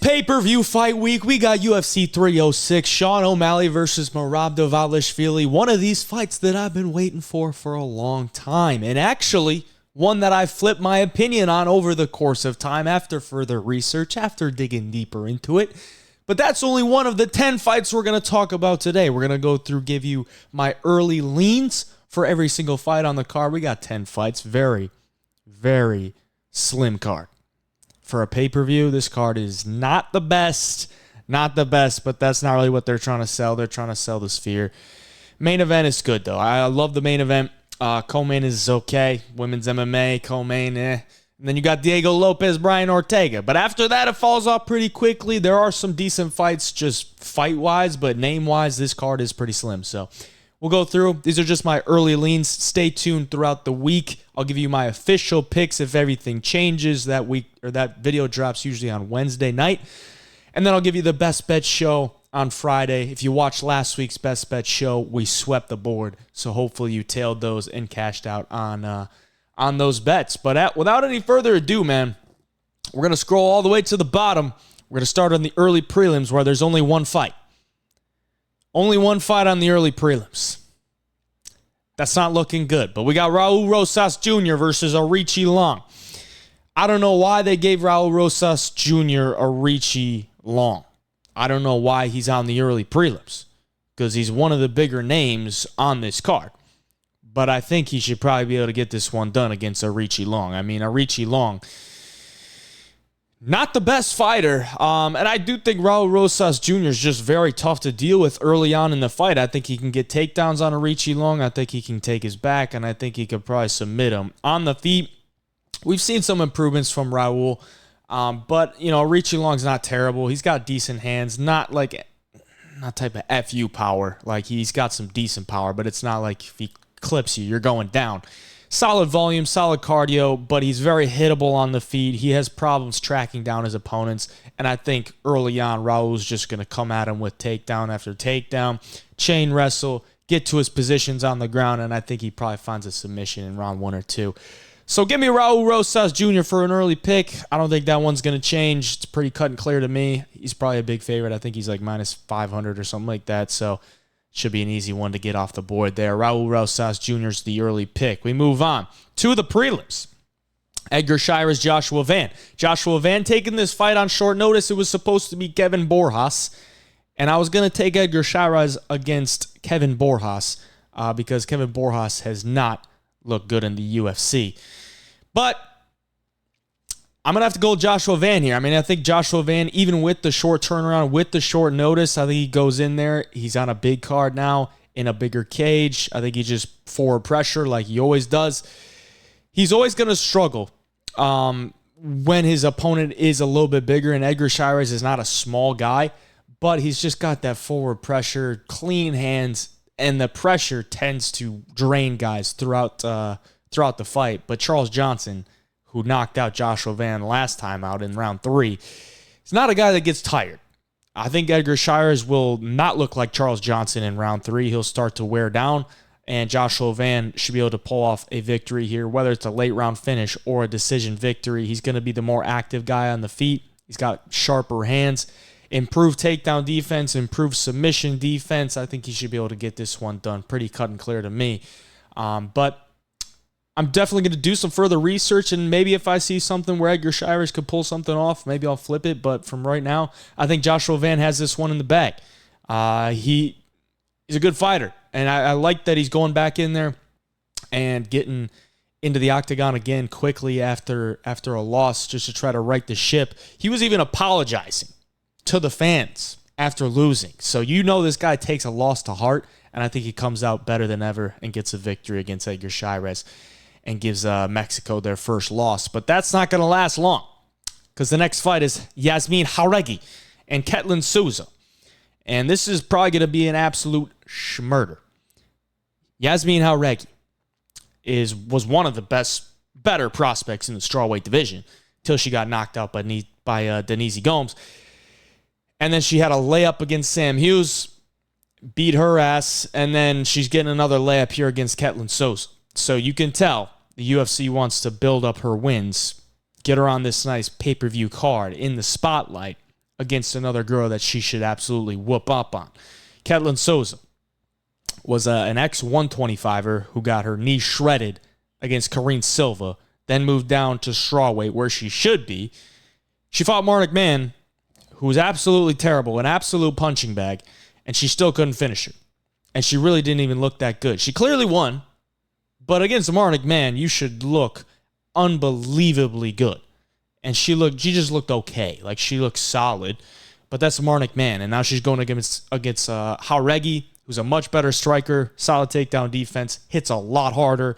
Pay-per-view fight week, we got UFC 306, Sean O'Malley versus Merab Dvalishvili. One of these fights that I've been waiting for a long time. And actually, one that I flipped my opinion on over the course of time after further research, after digging deeper into it. But that's only one of the 10 fights we're going to talk about today. We're going to go through, give you my early leans for every single fight on the card. We got 10 fights. Very, very slim card. For a pay-per-view, this card is not the best, but that's not really what they're trying to sell. They're trying to sell the Sphere. Main event is good, though. I love the main event. Co-main is okay. Women's MMA, co-main, And then you got Diego Lopes, Brian Ortega. But after that, it falls off pretty quickly. There are some decent fights just fight-wise, but name-wise, this card is pretty slim. So we'll go through. These are just my early leans. Stay tuned throughout the week. I'll give you my official picks if everything changes that week, or that video drops usually on Wednesday night. And then I'll give you the best bet show on Friday. If you watched last week's best bet show, we swept the board. So hopefully you tailed those and cashed out on those bets. But without any further ado, man, we're going to scroll all the way to the bottom. We're going to start on the early prelims where there's only one fight. Only one fight on the early prelims. That's not looking good. But we got Raul Rosas Jr. versus Aoriqileng. I don't know why they gave Raul Rosas Jr. Aoriqileng. I don't know why he's on the early prelims, because he's one of the bigger names on this card. But I think he should probably be able to get this one done against Aoriqileng. I mean, Aoriqileng, not the best fighter. And I do think Raul Rosas Jr. is just very tough to deal with early on in the fight. I think he can get takedowns on Aoriqileng. I think he can take his back, and I think he could probably submit him. On the feet, we've seen some improvements from Raul. But, you know, Aoriqileng's not terrible. He's got decent hands. Not type of FU power. Like, he's got some decent power, but it's not like if he clips you, you're going down. Solid volume, solid cardio, but he's very hittable on the feet. He has problems tracking down his opponents, and I think early on, Raul's just going to come at him with takedown after takedown, chain wrestle, get to his positions on the ground, and I think he probably finds a submission in round 1 or 2. So give me Raul Rosas Jr. for an early pick. I don't think that one's going to change. It's pretty cut and clear to me. He's probably a big favorite. I think he's like minus 500 or something like that, so should be an easy one to get off the board there. Raul Rosas Jr. is the early pick. We move on to the prelims. Edgar Chairez, Joshua Van. Joshua Van taking this fight on short notice. It was supposed to be Kevin Borjas, and I was going to take Edgar Chairez against Kevin Borjas because Kevin Borjas has not looked good in the UFC. But I'm going to have to go with Joshua Van here. I mean, I think Joshua Van, even with the short turnaround, with the short notice, I think he goes in there. He's on a big card now, in a bigger cage. I think he just forward pressure like he always does. He's always going to struggle when his opponent is a little bit bigger, and Edgar Chairez is not a small guy, but he's just got that forward pressure, clean hands, and the pressure tends to drain guys throughout the fight. But Charles Johnson, who knocked out Joshua Van last time out in round 3, he's not a guy that gets tired. I think Edgar Chairez will not look like Charles Johnson in round 3. He'll start to wear down, and Joshua Van should be able to pull off a victory here, whether it's a late round finish or a decision victory. He's going to be the more active guy on the feet. He's got sharper hands, improved takedown defense, improved submission defense. I think he should be able to get this one done. Pretty cut and clear to me. But I'm definitely going to do some further research, and maybe if I see something where Edgar Chairez could pull something off, maybe I'll flip it. But from right now, I think Joshua Van has this one in the bag. He's a good fighter, and I like that he's going back in there and getting into the octagon again quickly after a loss just to try to right the ship. He was even apologizing to the fans after losing. So you know this guy takes a loss to heart, and I think he comes out better than ever and gets a victory against Edgar Chairez and gives Mexico their first loss. But that's not going to last long, because the next fight is Yasmin Jauregui and Ketlin Souza. And this is probably going to be an absolute schmurder. Yasmin Jauregui was one of the better prospects in the strawweight division till she got knocked out by Denise Gomes. And then she had a layup against Sam Hughes, beat her ass, and then she's getting another layup here against Ketlin Souza. So you can tell the UFC wants to build up her wins, get her on this nice pay-per-view card in the spotlight against another girl that she should absolutely whoop up on. Ketlin Souza was an ex-125er who got her knee shredded against Karine Silva, then moved down to strawweight where she should be. She fought Marnik Mann, who was absolutely terrible, an absolute punching bag, and she still couldn't finish her. And she really didn't even look that good. She clearly won, but against Marnik Mann, you should look unbelievably good. And she just looked okay. Like, she looked solid, but that's Marnik Mann. And now she's going against Jauregui, who's a much better striker, solid takedown defense, hits a lot harder,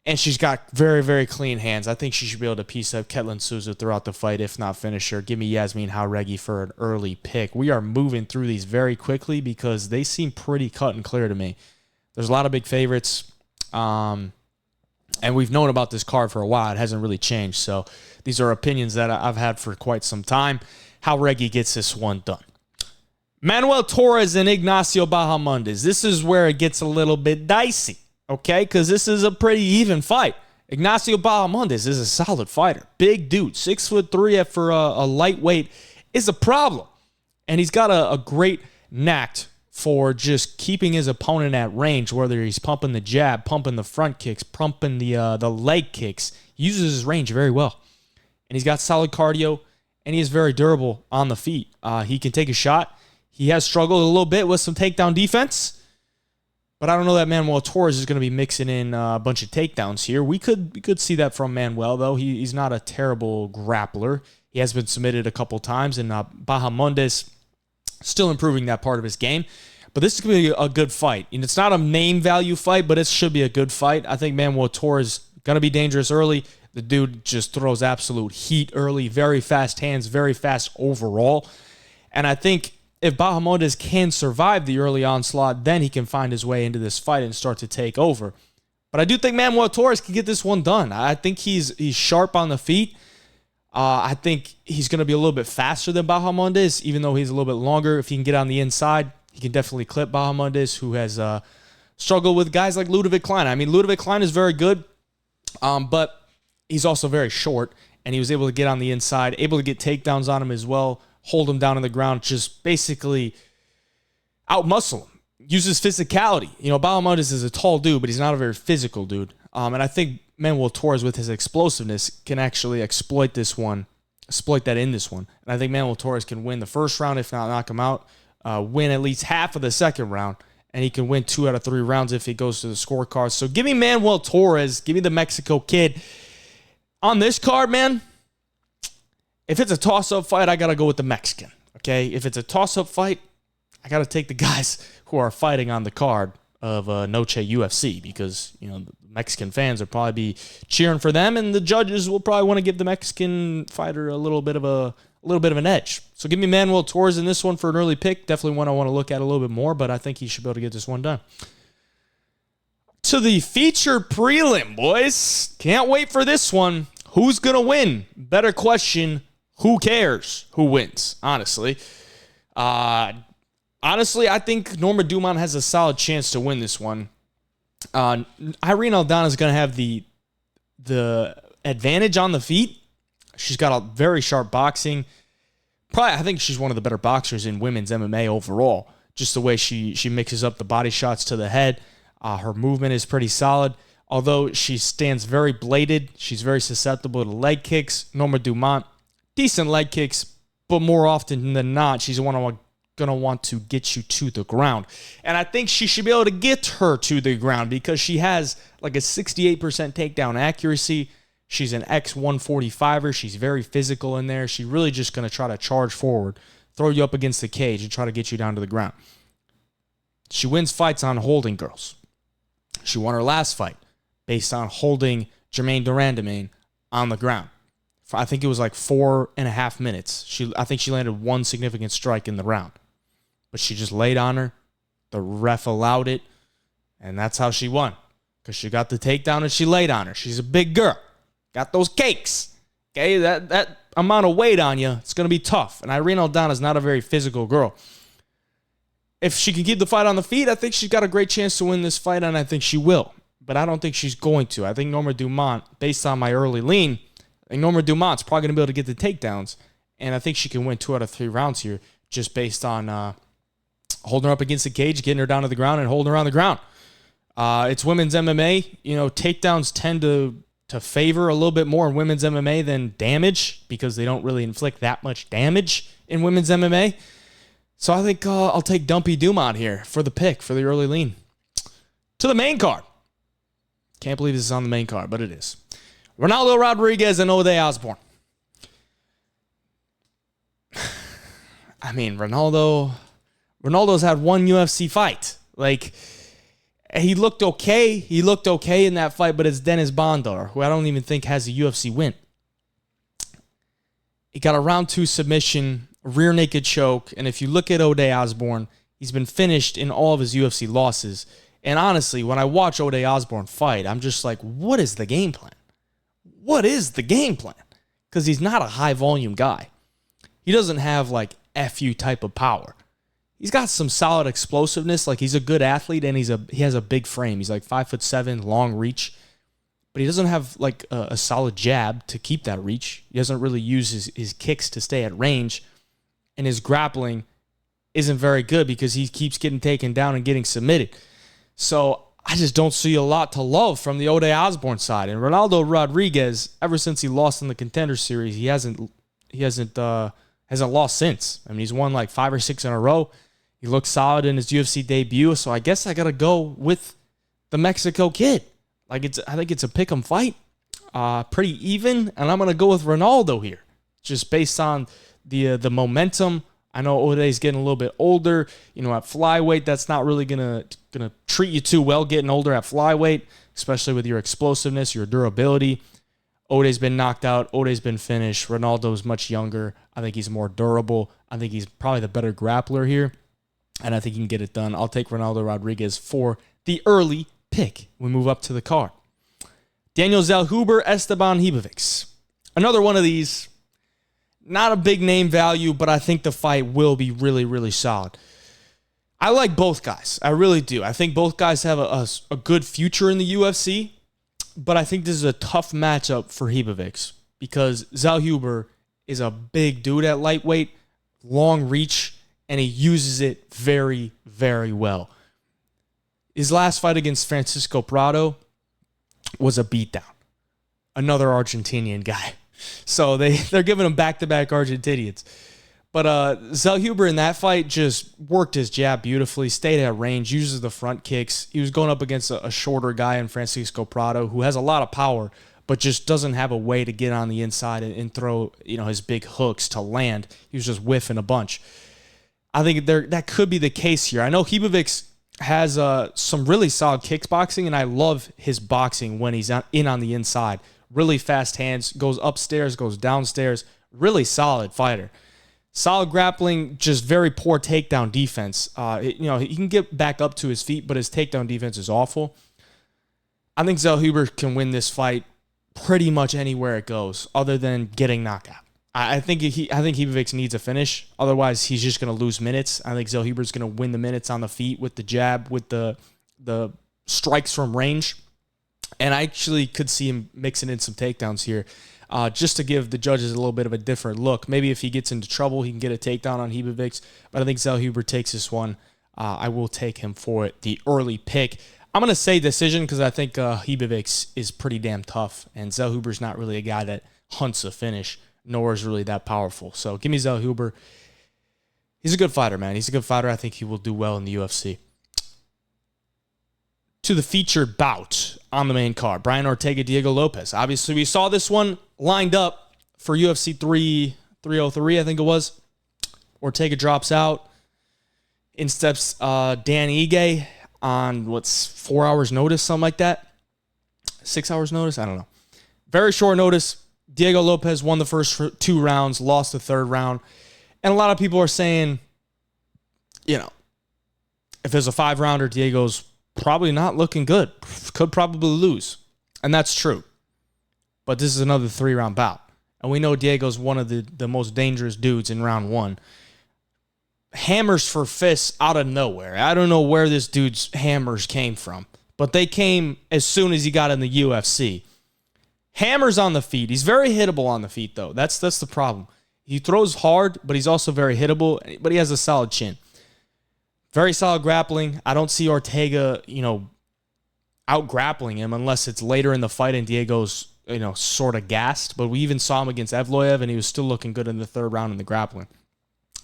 and she's got very, very clean hands. I think she should be able to piece up Ketlin Souza throughout the fight, if not finish her. Give me Yasmin Jauregui for an early pick. We are moving through these very quickly because they seem pretty cut and clear to me. There's a lot of big favorites, and we've known about this card for a while. It hasn't really changed, so these are opinions that I've had for quite some time. Jauregui gets this one done. Manuel Torres and Ignacio Bahamondes. This is where it gets a little bit dicey. Okay, because this is a pretty even fight. Ignacio Bahamondes is a solid fighter. Big dude, 6'3" for a lightweight is a problem. And he's got a great knack for just keeping his opponent at range, whether he's pumping the jab, pumping the front kicks, pumping the leg kicks. He uses his range very well. And he's got solid cardio, and he is very durable on the feet. He can take a shot. He has struggled a little bit with some takedown defense. But I don't know that Manuel Torres is going to be mixing in a bunch of takedowns here. We could see that from Manuel, though. He's not a terrible grappler. He has been submitted a couple times, and Bahamondes still improving that part of his game. But this is going to be a good fight. And it's not a name value fight, but it should be a good fight. I think Manuel Torres going to be dangerous early. The dude just throws absolute heat early, very fast hands, very fast overall. And I think if Bahamondes can survive the early onslaught, then he can find his way into this fight and start to take over. But I do think Manuel Torres can get this one done. I think he's sharp on the feet. I think he's going to be a little bit faster than Bahamondes, even though he's a little bit longer. If he can get on the inside, he can definitely clip Bahamondes, who has struggled with guys like Ludovic Klein. I mean, Ludovic Klein is very good, but he's also very short, and he was able to get on the inside, able to get takedowns on him as well, hold him down on the ground, just basically outmuscle him. Uses physicality. You know, Bahamondes is a tall dude, but he's not a very physical dude. And I think Manuel Torres, with his explosiveness, can actually exploit that in this one. And I think Manuel Torres can win the first round, if not knock him out, win at least half of the second round, and he can win 2 out of 3 rounds if he goes to the scorecard. So give me Manuel Torres. Give me the Mexico kid. On this card, man, if it's a toss-up fight, I got to go with the Mexican, okay? If it's a toss-up fight, I got to take the guys who are fighting on the card of Noche UFC because, you know, the Mexican fans will probably be cheering for them, and the judges will probably want to give the Mexican fighter a little bit of an edge. So give me Manuel Torres in this one for an early pick. Definitely one I want to look at a little bit more, but I think he should be able to get this one done. To the featured prelim, boys. Can't wait for this one. Who's going to win? Better question. Who cares who wins, honestly? I think Norma Dumont has a solid chance to win this one. Irene Aldana is going to have the advantage on the feet. She's got a very sharp boxing. Probably, I think she's one of the better boxers in women's MMA overall. Just the way she mixes up the body shots to the head. Her movement is pretty solid. Although she stands very bladed, she's very susceptible to leg kicks. Norma Dumont, decent leg kicks, but more often than not, she's going to want to get you to the ground. And I think she should be able to get her to the ground because she has like a 68% takedown accuracy. She's an ex-145er. She's very physical in there. She's really just going to try to charge forward, throw you up against the cage, and try to get you down to the ground. She wins fights on holding girls. She won her last fight based on holding Germaine Durandamain on the ground. I think it was like 4.5 minutes. I think she landed one significant strike in the round. But she just laid on her. The ref allowed it. And that's how she won. Because she got the takedown and she laid on her. She's a big girl. Got those cakes. Okay, that amount of weight on you, it's going to be tough. And Irene Aldana is not a very physical girl. If she can keep the fight on the feet, I think she's got a great chance to win this fight, and I think she will. But I don't think she's going to. I think Norma Dumont, based on my early lean, I think Norma Dumont's probably going to be able to get the takedowns And I think she can win 2 out of 3 rounds here just based on holding her up against the cage, getting her down to the ground, and holding her on the ground. It's women's MMA. Takedowns tend to favor a little bit more in women's MMA than damage because they don't really inflict that much damage in women's MMA. So I think I'll take Dumpy Dumont here for the pick, for the early lean. To the main card. Can't believe this is on the main card, but it is. Ronaldo Rodriguez and Ode Osbourne. I mean, Ronaldo's had one UFC fight. Like, he looked okay. He looked okay in that fight, but it's Dennis Bondar, who I don't even think has a UFC win. He got a round 2 submission, a rear naked choke, and if you look at Ode Osbourne, he's been finished in all of his UFC losses. And honestly, when I watch Ode Osbourne fight, I'm just like, what is the game plan? What is the game plan? Because he's not a high-volume guy. He doesn't have, like, FU type of power. He's got some solid explosiveness. Like, he's a good athlete, and he has a big frame. He's like 5'7", long reach. But he doesn't have, like, a solid jab to keep that reach. He doesn't really use his kicks to stay at range. And his grappling isn't very good because he keeps getting taken down and getting submitted. So I just don't see a lot to love from the Ode Osbourne side. And Ronaldo Rodriguez, ever since he lost in the Contender Series, he hasn't lost since. I mean, he's won like 5 or 6 in a row. He looked solid in his UFC debut. So I guess I gotta go with the Mexico kid. I think it's a pick'em fight, pretty even, and I'm gonna go with Ronaldo here, just based on the momentum. I know Ode's getting a little bit older. At flyweight, that's not really gonna treat you too well getting older at flyweight, especially with your explosiveness, your durability. Ode's been knocked out. Ode's been finished. Ronaldo's much younger. I think he's more durable. I think he's probably the better grappler here, and I think he can get it done. I'll take Ronaldo Rodriguez for the early pick. We move up to the card. Daniel Zellhuber, Esteban Ribovics. Another one of these. Not a big name value, but I think the fight will be really, really solid. I like both guys. I really do. I think both guys have a good future in the UFC, but I think this is a tough matchup for Ribovics because Zellhuber is a big dude at lightweight, long reach, and he uses it very, very well. His last fight against Francisco Prado was a beatdown. Another Argentinian guy. So they're giving him back-to-back Argentinians. But Zellhuber in that fight just worked his jab beautifully, stayed at range, uses the front kicks. He was going up against a shorter guy in Francisco Prado who has a lot of power, but just doesn't have a way to get on the inside and throw his big hooks to land. He was just whiffing a bunch. I think that could be the case here. I know Ribovics has some really solid kickboxing, and I love his boxing when he's in on the inside. Really fast hands, goes upstairs, goes downstairs. Really solid fighter. Solid grappling, just very poor takedown defense. He can get back up to his feet, but his takedown defense is awful. I think Zellhuber can win this fight pretty much anywhere it goes, other than getting knocked out. I think Ribovics needs a finish. Otherwise, he's just going to lose minutes. I think Zellhuber's going to win the minutes on the feet with the jab, with the strikes from range. And I actually could see him mixing in some takedowns here just to give the judges a little bit of a different look. Maybe if he gets into trouble, he can get a takedown on Ribovics. But I think Zellhuber takes this one. I will take him for it, the early pick. I'm going to say decision because I think Ribovics is pretty damn tough. And Zellhuber's not really a guy that hunts a finish, nor is really that powerful. So give me Zellhuber. He's a good fighter, man. He's a good fighter. I think he will do well in the UFC. To the featured bout on the main card, Brian Ortega, Diego Lopes. Obviously, we saw this one lined up for UFC 303, I think it was. Ortega drops out. In steps Dan Ige on, 4 hours notice, something like that? 6 hours notice? I don't know. Very short notice. Diego Lopes won the first 2 rounds, lost the third round. And a lot of people are saying, if there's a 5-rounder, Diego's probably not looking good. Could probably lose. And that's true. But this is another 3-round bout. And we know Diego's one of the most dangerous dudes in round 1. Hammers for fists out of nowhere. I don't know where this dude's hammers came from. But they came as soon as he got in the UFC. Hammers on the feet. He's very hittable on the feet, though. That's the problem. He throws hard, but he's also very hittable, but he has a solid chin. Very solid grappling. I don't see Ortega, out grappling him unless it's later in the fight and Diego's, sort of gassed. But we even saw him against Evloev, and he was still looking good in the third round in the grappling.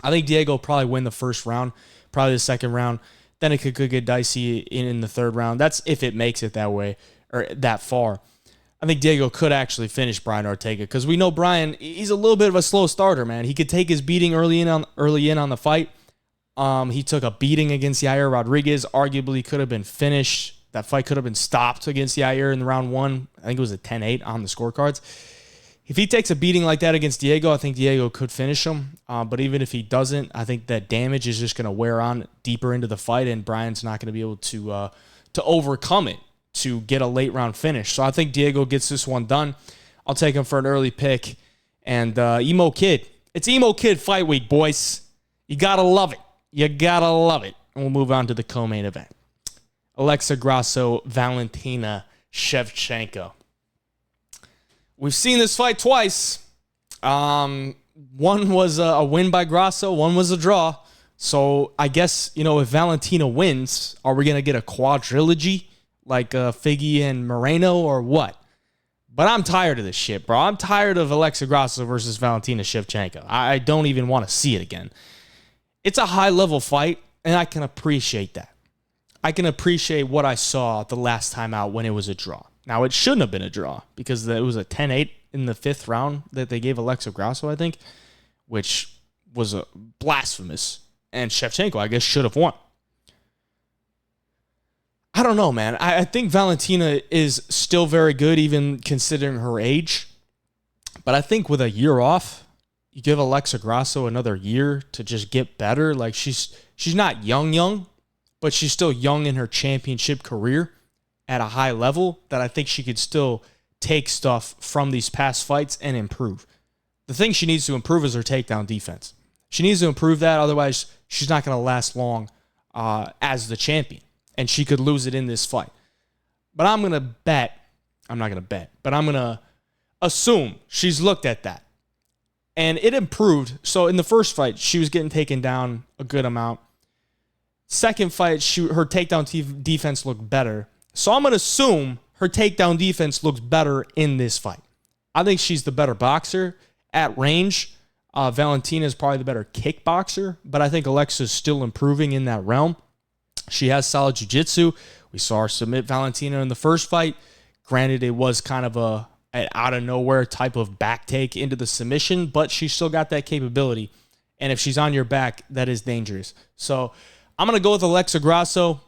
I think Diego will probably win the first round, probably the second round. Then it could get dicey in the third round. That's if it makes it that way or that far. I think Diego could actually finish Brian Ortega because we know Brian, he's a little bit of a slow starter, man. He could take his beating early in on the fight. He took a beating against Yair Rodriguez. Arguably could have been finished. That fight could have been stopped against Yair in round 1. I think it was a 10-8 on the scorecards. If he takes a beating like that against Diego, I think Diego could finish him. But even if he doesn't, I think that damage is just going to wear on deeper into the fight, and Brian's not going to be able to overcome it to get a late round finish. So I think Diego gets this one done. I'll take him for an early pick. And Emo Kid. It's Emo Kid fight week, boys. You got to love it. You got to love it. And we'll move on to the co-main event. Alexa Grasso, Valentina Shevchenko. We've seen this fight twice. One was a win by Grasso. One was a draw. So I guess, if Valentina wins, are we going to get a quadrilogy like Figgy and Moreno or what? But I'm tired of this shit, bro. I'm tired of Alexa Grasso versus Valentina Shevchenko. I don't even want to see it again. It's a high-level fight, and I can appreciate that. I can appreciate what I saw the last time out when it was a draw. Now, it shouldn't have been a draw because it was a 10-8 in the 5th round that they gave Alexa Grasso, I think, which was blasphemous. And Shevchenko, I guess, should have won. I don't know, man. I think Valentina is still very good, even considering her age. But I think with a year off, you give Alexa Grasso another year to just get better. Like, she's not young, but she's still young in her championship career at a high level that I think she could still take stuff from these past fights and improve. The thing she needs to improve is her takedown defense. She needs to improve that. Otherwise, she's not going to last long as the champion. And she could lose it in this fight. But I'm not going to bet, but I'm going to assume she's looked at that. And it improved. So in the first fight, she was getting taken down a good amount. Second fight, her takedown defense looked better. So I'm going to assume her takedown defense looks better in this fight. I think she's the better boxer at range. Valentina is probably the better kickboxer, but I think Alexa's still improving in that realm. She has solid jiu-jitsu. We saw her submit Valentina in the first fight. Granted, it was kind of an out-of-nowhere type of back take into the submission, but she still got that capability. And if she's on your back, that is dangerous. So I'm going to go with Alexa Grasso.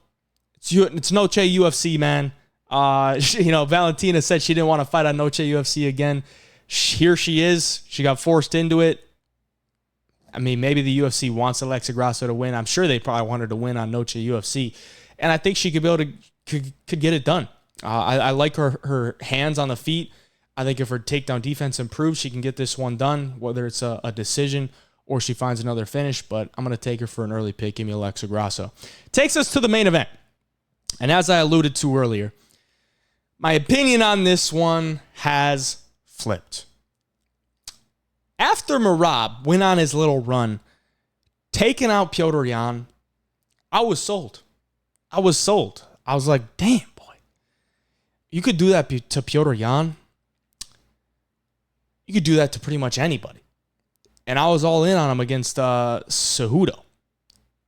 It's Noche UFC, man. Valentina said she didn't want to fight on Noche UFC again. Here she is. She got forced into it. I mean, maybe the UFC wants Alexa Grasso to win. I'm sure they probably want her to win on Noche UFC. And I think she could be able to could get it done. I like her hands on the feet. I think if her takedown defense improves, she can get this one done, whether it's a decision or she finds another finish. But I'm going to take her for an early pick. Give me Alexa Grasso. Takes us to the main event. And as I alluded to earlier, my opinion on this one has flipped. After Merab went on his little run, taking out Petr Yan, I was sold. I was like, damn, boy. You could do that to Petr Yan. You could do that to pretty much anybody. And I was all in on him against Cejudo.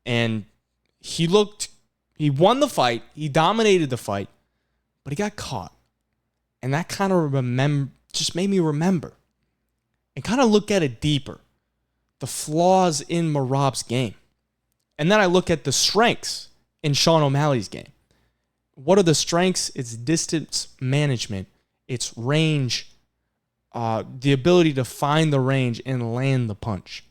And he won the fight. He dominated the fight. But he got caught. And that kind of just made me remember. And kind of look at it deeper. The flaws in Merab's game. And then I look at the strengths in Sean O'Malley's game. What are the strengths? It's distance management. It's range. The ability to find the range and land the punch.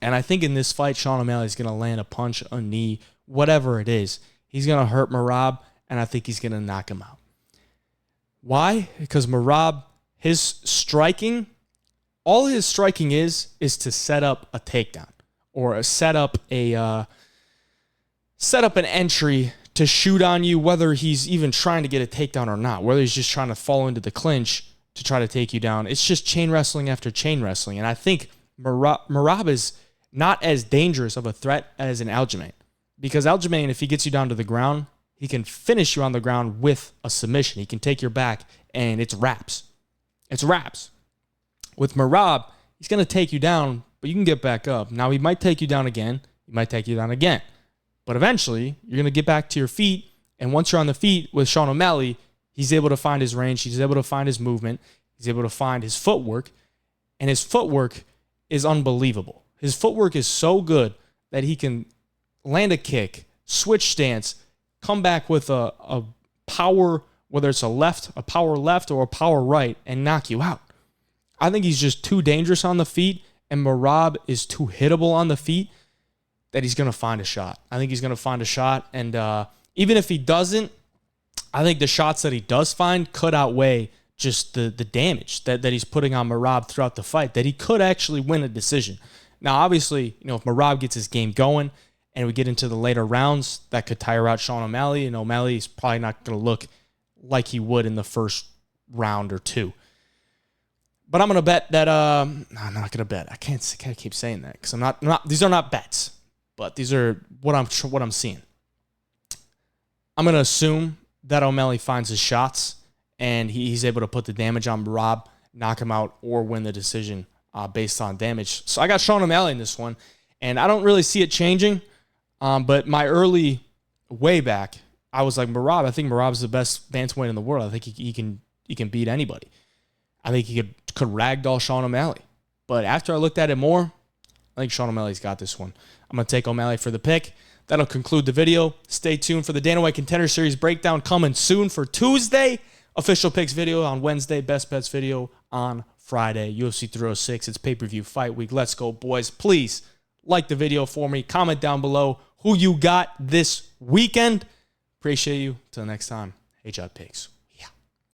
And I think in this fight, Sean O'Malley's going to land a punch, a knee, whatever it is. He's going to hurt Merab, and I think he's going to knock him out. Why? Because Merab, his striking, all his striking is to set up a takedown or set up an entry to shoot on you, whether he's even trying to get a takedown or not, whether he's just trying to fall into the clinch to try to take you down. It's just chain wrestling after chain wrestling. And I think Merab is not as dangerous of a threat as an Aljamain. Because Aljamain, if he gets you down to the ground, he can finish you on the ground with a submission. He can take your back, and it's wraps. It's wraps. With Merab, he's going to take you down, but you can get back up. Now, he might take you down again. He might take you down again. But eventually, you're going to get back to your feet, and once you're on the feet with Sean O'Malley, he's able to find his range. He's able to find his movement. He's able to find his footwork, and his footwork is unbelievable. His footwork is so good that he can land a kick, switch stance, come back with a power, whether it's a power left or a power right, and knock you out. I think he's just too dangerous on the feet, and Merab is too hittable on the feet that he's going to find a shot. I think he's going to find a shot, and even if he doesn't, I think the shots that he does find could outweigh just the damage that he's putting on Merab throughout the fight, that he could actually win a decision. Now, obviously, if Merab gets his game going and we get into the later rounds, that could tire out Sean O'Malley, and O'Malley's probably not going to look like he would in the first round or two. But I'm going to bet that, no, I'm not going to bet. I can't keep saying that because I'm not, these are not bets, but these are what I'm seeing. I'm going to assume that O'Malley finds his shots and he's able to put the damage on Merab, knock him out, or win the decision based on damage. So I got Sean O'Malley in this one, and I don't really see it changing. But my early way back, I was like, Merab, I think Merab's the best bantamweight in the world. I think he can beat anybody. I think he could ragdoll Sean O'Malley. But after I looked at it more, I think Sean O'Malley's got this one. I'm going to take O'Malley for the pick. That'll conclude the video. Stay tuned for the Dana White Contender Series breakdown coming soon for Tuesday. Official picks video on Wednesday. Best bets video on Friday. UFC 306. It's pay-per-view fight week. Let's go, boys. Please like the video for me. Comment down below who you got this weekend. Appreciate you. Till next time. Hey, Jot Picks.